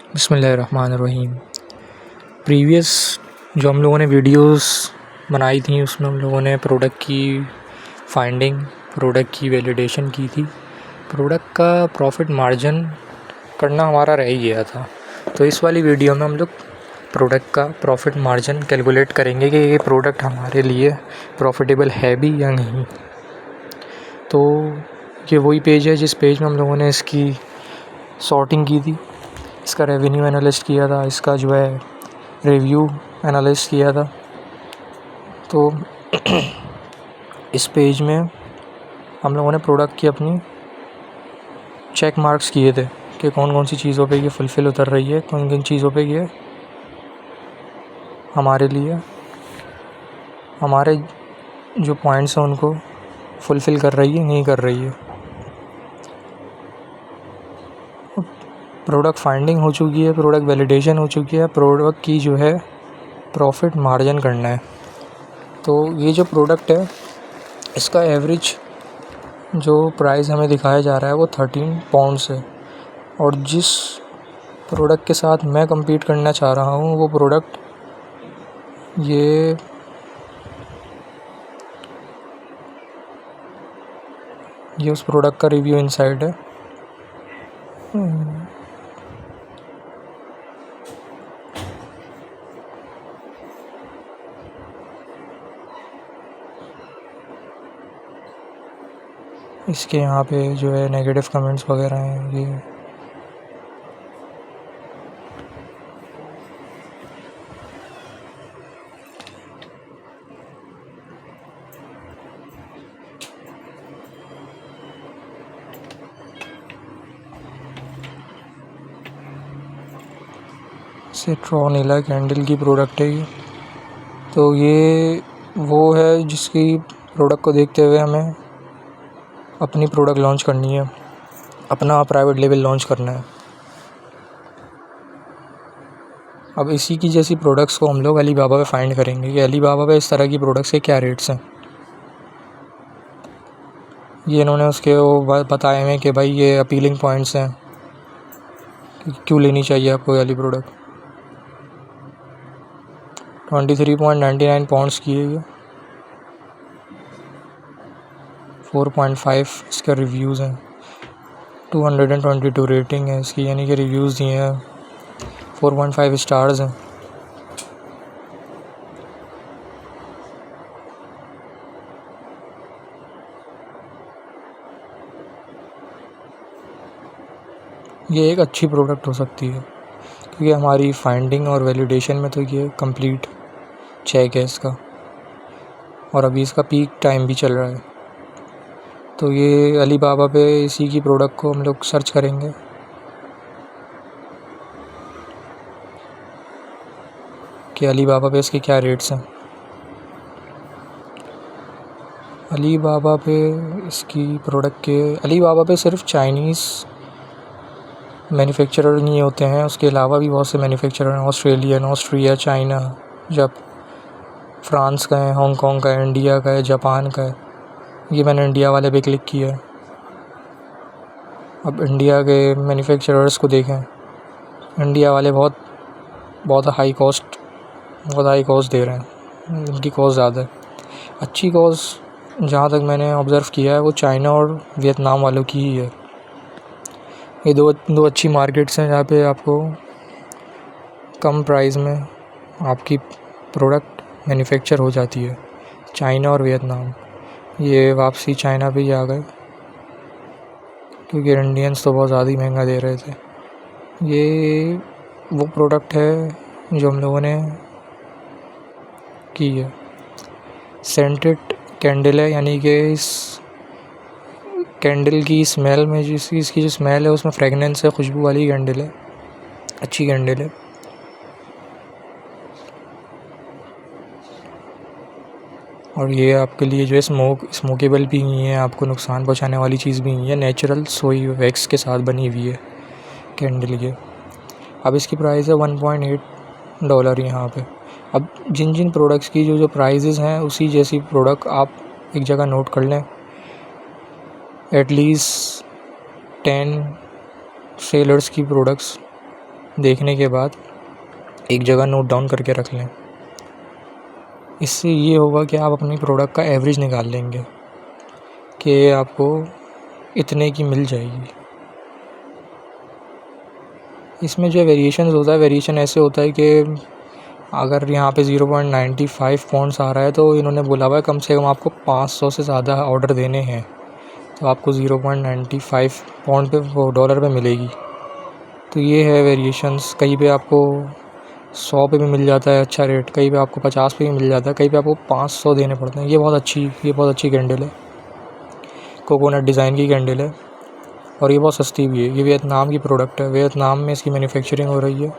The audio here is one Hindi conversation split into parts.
बिस्मिल्लाहिर्रहमानिर्रहीम। प्रीवियस जो हम लोगों ने वीडियोस बनाई थी उसमें हम लोगों ने प्रोडक्ट की फाइंडिंग, प्रोडक्ट की वैलिडेशन की थी। प्रोडक्ट का प्रॉफिट मार्जिन करना हमारा रह ही गया था। तो इस वाली वीडियो में हम लोग प्रोडक्ट का प्रॉफिट मार्जिन कैलकुलेट करेंगे कि ये प्रोडक्ट हमारे लिए प्रॉफिटेबल है भी या नहीं। तो ये वही पेज है जिस पेज में हम लोगों ने इसकी सॉर्टिंग की थी, इसका रेवेन्यू एनालिस्ट किया था, इसका जो है रिव्यू एनालिस्ट किया था। तो इस पेज में हम लोगों ने प्रोडक्ट की अपनी चेक मार्क्स किए थे कि कौन कौन सी चीज़ों पे ये फुलफ़िल उतर रही है, कौन किन चीज़ों पे ये हमारे लिए हमारे जो पॉइंट्स हैं उनको फुलफ़िल कर रही है, नहीं कर रही है। प्रोडक्ट फाइंडिंग हो चुकी है, प्रोडक्ट वैलिडेशन हो चुकी है, प्रोडक्ट की जो है प्रॉफिट मार्जिन करना है। तो ये जो प्रोडक्ट है इसका एवरेज जो प्राइस हमें दिखाया जा रहा है वो 13 पाउंड्स है, और जिस प्रोडक्ट के साथ मैं compete करना चाह रहा हूँ वो प्रोडक्ट ये उस प्रोडक्ट का रिव्यू इनसाइड है। इसके यहाँ पे जो है नेगेटिव कमेंट्स वगैरह हैं। ये सिट्रोनिला कैंडल की प्रोडक्ट है ये। तो ये वो है जिसकी प्रोडक्ट को देखते हुए हमें अपनी प्रोडक्ट लॉन्च करनी है, अपना प्राइवेट लेवल लॉन्च करना है। अब इसी की जैसी प्रोडक्ट्स को हम लोग अलीबाबा पे फाइंड करेंगे कि अलीबाबा पे इस तरह की प्रोडक्ट्स के क्या रेट्स हैं। ये इन्होंने उसके वो बताए हैं कि भाई ये अपीलिंग पॉइंट्स हैं, क्यों लेनी चाहिए आपको ये वाली प्रोडक्ट। 23.99 पाउंड्स की है ये, 4.5 इसका रिव्यूज़ हैं, 222 रेटिंग है इसकी, यानी कि रिव्यूज़ दिए हैं, 4.5 स्टार्स हैं। ये एक अच्छी प्रोडक्ट हो सकती है क्योंकि हमारी फाइंडिंग और वैलिडेशन में तो ये कंप्लीट चेक है इसका, और अभी इसका पीक टाइम भी चल रहा है। तो ये अलीबाबा पे इसी की प्रोडक्ट को हम लोग सर्च करेंगे कि अलीबाबा पे इसके क्या रेट्स हैं। अलीबाबा पे इसकी प्रोडक्ट के अलीबाबा पे सिर्फ चाइनीज़ मैन्युफैक्चरर नहीं होते हैं, उसके अलावा भी बहुत से मैन्युफैक्चरर हैं, ऑस्ट्रेलियन, ऑस्ट्रिया, चाइना, जब फ्रांस का है, हांगकांग का है, इंडिया का है, जापान का है। ये मैंने इंडिया वाले पे क्लिक किया है। अब इंडिया के मैन्युफैक्चरर्स को देखें, इंडिया वाले बहुत हाई कॉस्ट दे रहे हैं, इनकी कॉस्ट ज़्यादा है। अच्छी कॉस्ट जहाँ तक मैंने ऑब्ज़र्व किया है वो चाइना और वियतनाम वालों की ही है। ये दो अच्छी मार्केट्स हैं जहाँ पे आपको कम प्राइस में आपकी प्रोडक्ट मैन्युफैक्चर हो जाती है, चाइना और वियतनाम। ये वापसी चाइना पे ही आ गए क्योंकि इंडियंस तो बहुत ज़्यादा ही महंगा दे रहे थे। ये वो प्रोडक्ट है जो हम लोगों ने की है, सेंटेड कैंडल है, यानी कि इस कैंडल की स्मेल में इसकी जो स्मेल है उसमें फ्रेगनेंस है, खुशबू वाली कैंडल है, अच्छी कैंडल है। और ये आपके लिए जो है स्मोकेबल भी नहीं है, आपको नुकसान पहुंचाने वाली चीज़ भी नहीं है, नेचुरल सोई वैक्स के साथ बनी हुई है कैंडल ये। अब इसकी प्राइस है $1.8 यहाँ पे। अब जिन प्रोडक्ट्स की जो प्राइजेज़ हैं उसी जैसी प्रोडक्ट आप एक जगह नोट कर लें, एटलीस्ट 10 सेलर्स की प्रोडक्ट्स देखने के बाद एक जगह नोट डाउन करके रख लें। इससे ये होगा कि आप अपनी प्रोडक्ट का एवरेज निकाल लेंगे कि आपको इतने की मिल जाएगी। इसमें जो वेरिएशंस होता है, वेरिएशन ऐसे होता है कि अगर यहाँ पे 0.95 पॉइंट्स आ रहा है तो इन्होंने बोला हुआ है कम से कम आपको 500 से ज़्यादा ऑर्डर देने हैं तो आपको 0.95 पॉइंट पे वो डॉलर पे मिलेगी। तो ये है वेरिएशंस। कहीं पे आपको 100 पे भी मिल जाता है अच्छा रेट, कहीं पे आपको 50 पे भी मिल जाता है, कहीं पे आपको 500 देने पड़ते हैं। ये बहुत अच्छी कैंडल है, कोकोनट डिज़ाइन की कैंडल है और ये बहुत सस्ती भी है। ये वियतनाम की प्रोडक्ट है, वियतनाम में इसकी मैन्युफैक्चरिंग हो रही है।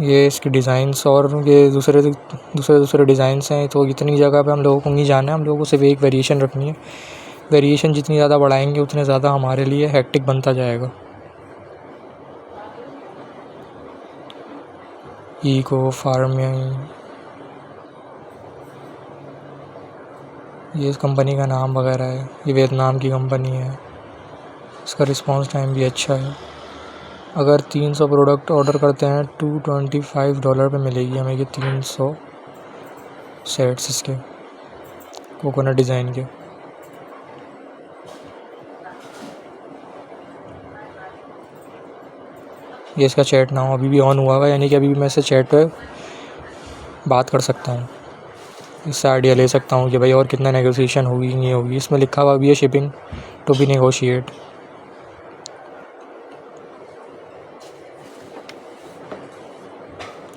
ये इसकी डिज़ाइंस और ये दूसरे डिज़ाइंस हैं। तो इतनी जगह पे हम लोगों को नहीं जाना है, हम लोगों को सिर्फ एक वेरिएशन रखनी है। वेरिएशन जितनी ज़्यादा बढ़ाएंगे उतने ज़्यादा हमारे लिए हेक्टिक बनता जाएगा। इको फार्मिंग, ये इस कंपनी का नाम वगैरह है। ये वियतनाम की कंपनी है, इसका रिस्पांस टाइम भी अच्छा है। अगर 300 प्रोडक्ट ऑर्डर करते हैं $225 पे मिलेगी हमें ये 300 सेट्स इसके कोकोनट डिज़ाइन के। ये इसका चैट नाउ अभी भी ऑन हुआ हुआ है, यानी कि अभी भी मैं इससे चैट पे बात कर सकता हूँ, इससे आइडिया ले सकता हूँ कि भाई और कितना नेगोशिएशन होगी नहीं होगी। इसमें लिखा हुआ भी है shipping to be negotiate.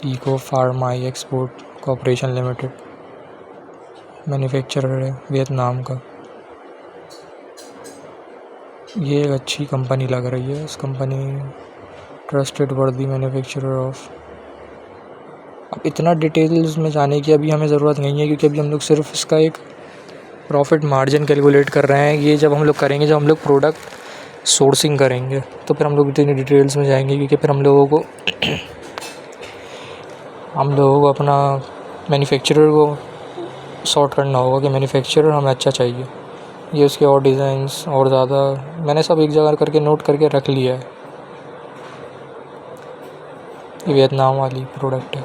Eco Pharma export corporation limited manufacturer है वियतनाम का। ये एक अच्छी कंपनी लग रही है। इस company trusted worthy manufacturer of. अब इतना डिटेल्स में जाने की अभी हमें ज़रूरत नहीं है, क्योंकि अभी हम लोग सिर्फ इसका एक प्रॉफिट मार्जिन कैलकुलेट कर रहे हैं। ये जब हम लोग करेंगे, जब हम लोग प्रोडक्ट सोर्सिंग करेंगे, तो फिर हम लोग इतनी डिटेल्स में जाएंगे, क्योंकि फिर हम लोगों को अपना मैन्युफैक्चरर को सॉर्ट करना होगा कि मैन्युफैक्चरर हमें अच्छा चाहिए। ये उसके और डिज़ाइंस और ज़्यादा मैंने सब एक जगह करके नोट करके रख लिया है। ये वियतनाम वाली प्रोडक्ट है,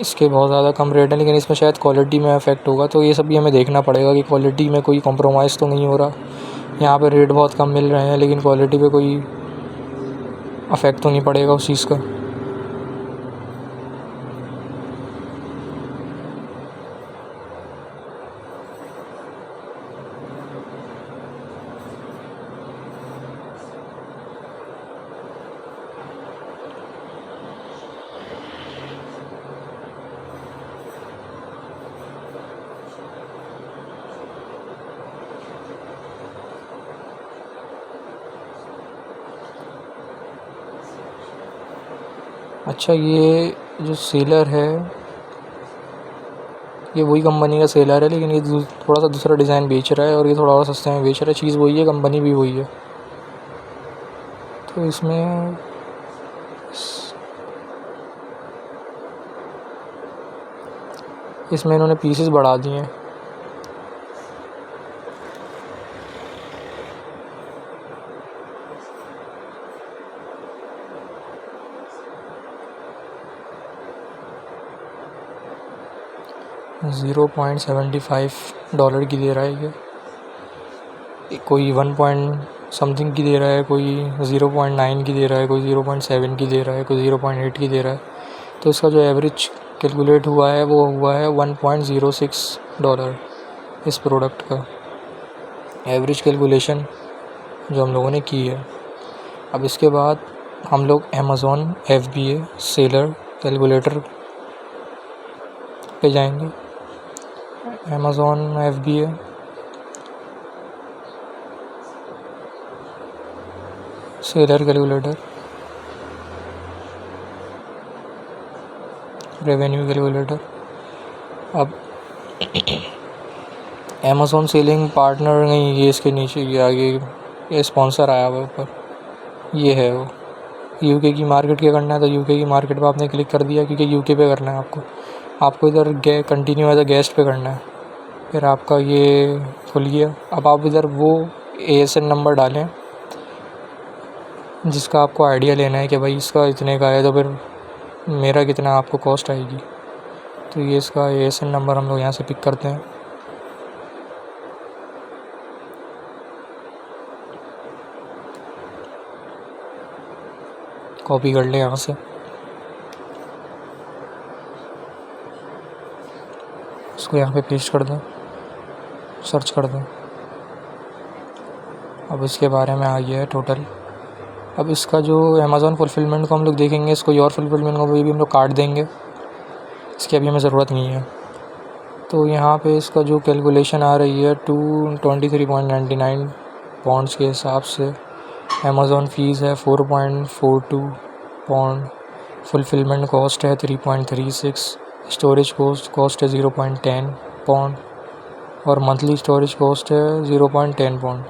इसके बहुत ज़्यादा कम रेट है, लेकिन इसमें शायद क्वालिटी में अफेक्ट होगा। तो ये सब भी हमें देखना पड़ेगा कि क्वालिटी में कोई कॉम्प्रोमाइज़ तो नहीं हो रहा। यहाँ पे रेट बहुत कम मिल रहे हैं, लेकिन क्वालिटी पे कोई अफेक्ट तो नहीं पड़ेगा उस चीज़ का। अच्छा, ये जो सेलर है ये वही कंपनी का सेलर है, लेकिन ये थोड़ा सा दूसरा डिज़ाइन बेच रहा है और ये थोड़ा और सस्ते में बेच रहा है। चीज़ वही है, कंपनी भी वही है। तो इसमें इन्होंने पीसेस बढ़ा दिए हैं। $0.75 की दे रहा है ये, कोई 1 पॉइंट समथिंग की दे रहा है, कोई 0.9 की दे रहा है, कोई 0.7 की दे रहा है, कोई 0.8 की दे रहा है। तो इसका जो एवरेज कैलकुलेट हुआ है वो हुआ है $1.06 इस प्रोडक्ट का एवरेज कैलकुलेशन जो हम लोगों ने की है। अब इसके बाद हम लोग अमेज़ॉन FBA सेलर कैलकुलेटर पे जाएंगे। Amazon FBA seller calculator, revenue calculator. अब अमेज़ॉन सेलिंग पार्टनर नहीं, ये इसके नीचे ये आगे ये स्पॉन्सर आया हुआ ऊपर, ये है वो। यूके की मार्केट क्या करना है, तो यूके की मार्केट पे आपने क्लिक कर दिया, क्योंकि यूके पे करना है आपको इधर कंटिन्यू एज अ गेस्ट पे करना है। फिर आपका ये खुल गया। अब आप इधर वो ASN नंबर डालें जिसका आपको आइडिया लेना है कि भाई इसका इतने का है तो फिर मेरा कितना आपको कॉस्ट आएगी। तो ये इसका ASN नंबर हम लोग यहाँ से पिक करते हैं। कॉपी कर लें यहाँ से, इसको यहाँ पे पेस्ट कर दें, सर्च कर दें। अब इसके बारे में आ गया है टोटल। अब इसका जो अमेज़ॉन फुलफिलमेंट को हम लोग देखेंगे, इसको योर फुलफिलमेंट को भी हम लोग काट देंगे, इसकी अभी हमें ज़रूरत नहीं है। तो यहाँ पे इसका जो कैलकुलेशन आ रही है 223.99 पॉन्ड्स के हिसाब से। अमेज़ॉन फ़ीस है 4.42 पॉन्ड, फुलफिलमेंट कॉस्ट है 3.36, स्टोरेज कॉस्ट है 0.10 पॉन्ड और मंथली स्टोरेज कॉस्ट है 0.10 पॉन्ड।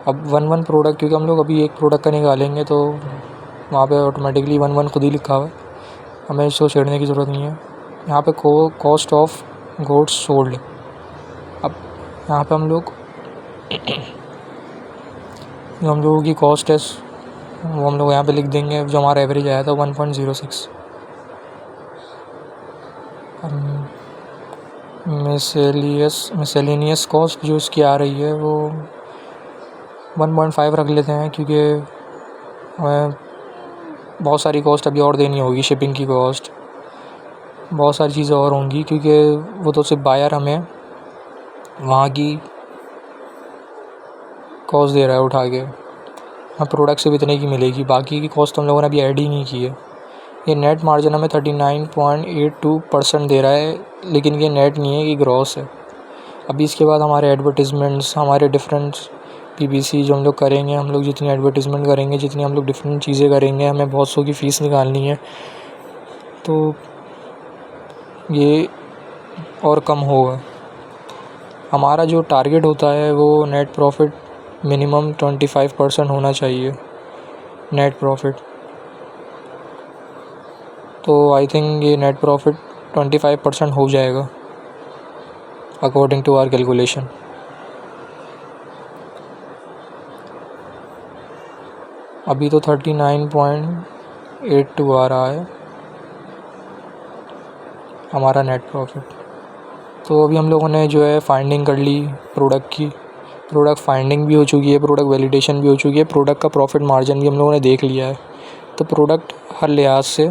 अब वन प्रोडक्ट, क्योंकि हम लोग अभी एक प्रोडक्ट का निकालेंगे तो वहाँ पे ऑटोमेटिकली वन खुद ही लिखा हुआ है, हमें इसको छेड़ने की ज़रूरत नहीं है। यहाँ पे कॉस्ट ऑफ गुड्स सोल्ड, अब यहाँ पे हम लोगों की कॉस्ट है वो हम लोग यहाँ पे लिख देंगे, जो हमारा एवरेज आया था 1.06। मिसेलेनियस कॉस्ट जो इसकी आ रही है वो 1.5 रख लेते हैं, क्योंकि हमें बहुत सारी कॉस्ट अभी और देनी होगी, शिपिंग की कॉस्ट, बहुत सारी चीज़ें और होंगी, क्योंकि वो तो सिर्फ बायर हमें वहाँ की कॉस्ट दे रहा है उठा के, हाँ प्रोडक्ट सिर्फ इतने की मिलेगी, बाकी की कॉस्ट हम लोगों ने अभी ऐड ही नहीं की है। ये नेट मार्जिन हमें 39.82% दे रहा है, लेकिन ये नेट नहीं है, ये ग्रॉस है। अभी इसके बाद हमारे एडवर्टीज़मेंट्स, हमारे डिफरेंट PPC जो हम लोग करेंगे, हम लोग जितनी एडवर्टीज़मेंट करेंगे, जितनी हम लोग डिफरेंट चीज़ें करेंगे, हमें बहुत सौ की फ़ीस निकालनी है, तो ये और कम होगा। हमारा जो टारगेट होता है वो नेट प्रॉफिट मिनिमम 25% होना चाहिए नेट प्रॉफिट। तो आई थिंक ये नेट प्रॉफिट 25% हो जाएगा अकॉर्डिंग टू आवर कैलकुलेशन। अभी तो 39.82 आ रहा है हमारा नेट प्रॉफिट। तो अभी हम लोगों ने जो है फाइंडिंग कर ली प्रोडक्ट की, प्रोडक्ट फाइंडिंग भी हो चुकी है, प्रोडक्ट वैलिडेशन भी हो चुकी है, प्रोडक्ट का प्रॉफिट मार्जिन भी हम लोगों ने देख लिया है। तो प्रोडक्ट हर लिहाज से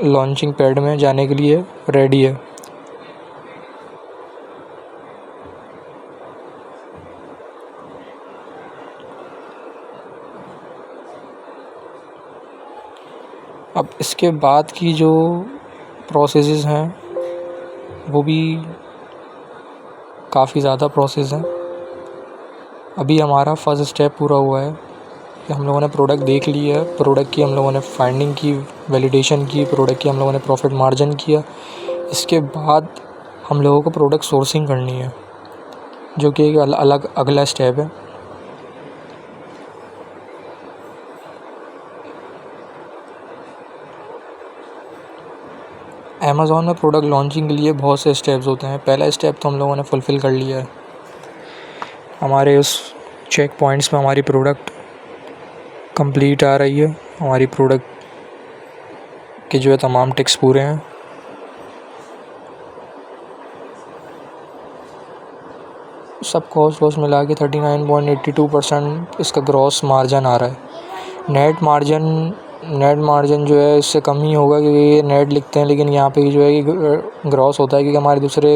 लॉन्चिंग पैड में जाने के लिए रेडी है। अब इसके बाद की जो प्रोसेसेस हैं वो भी काफ़ी ज़्यादा प्रोसेस हैं। अभी हमारा फर्स्ट स्टेप पूरा हुआ है कि हम लोगों ने प्रोडक्ट देख लिया है, प्रोडक्ट की हम लोगों ने फाइंडिंग की, वैलिडेशन की, प्रोडक्ट की हम लोगों ने प्रॉफिट मार्जिन किया। इसके बाद हम लोगों को प्रोडक्ट सोर्सिंग करनी है, जो कि एक अलग अगला स्टेप है। अमेज़ॉन में प्रोडक्ट लॉन्चिंग के लिए बहुत से स्टेप्स होते हैं। पहला स्टेप तो हम लोगों ने फुलफ़िल कर लिया है, हमारे उस चेक पॉइंट्स पे हमारी प्रोडक्ट कंप्लीट आ रही है, हमारी प्रोडक्ट के जो है तमाम टिक्स पूरे हैं। सब कॉस्ट मिला के 39.82% इसका ग्रॉस मार्जिन आ रहा है। नेट मार्जिन जो है इससे कम ही होगा, क्योंकि ये नेट लिखते हैं, लेकिन यहाँ पे जो है ये ग्रॉस होता है, क्योंकि हमारे दूसरे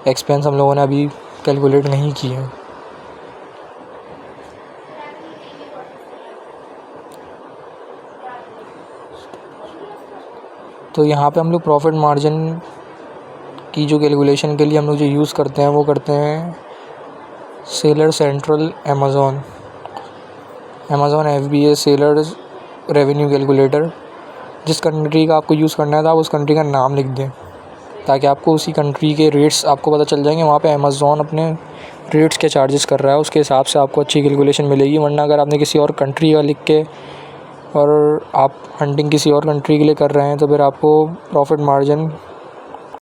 एक्सपेंस हम लोगों ने अभी कैलकुलेट नहीं किए हैं। तो यहाँ पे हम लोग प्रॉफिट मार्जिन की जो कैलकुलेशन के लिए हम लोग जो यूज़ करते हैं वो करते हैं seller central Amazon FBA seller revenue calculator. जिस कंट्री का आपको यूज़ करना है था, आप उस कंट्री का नाम लिख दें, ताकि आपको उसी कंट्री के रेट्स आपको पता चल जाएंगे। वहाँ पे अमेज़ॉन अपने रेट्स के चार्जेस कर रहा है, उसके हिसाब से आपको अच्छी कैलकुलेशन मिलेगी। वरना अगर आपने किसी और कंट्री का लिख के और आप हंटिंग किसी और कंट्री के लिए कर रहे हैं, तो फिर आपको प्रॉफिट मार्जिन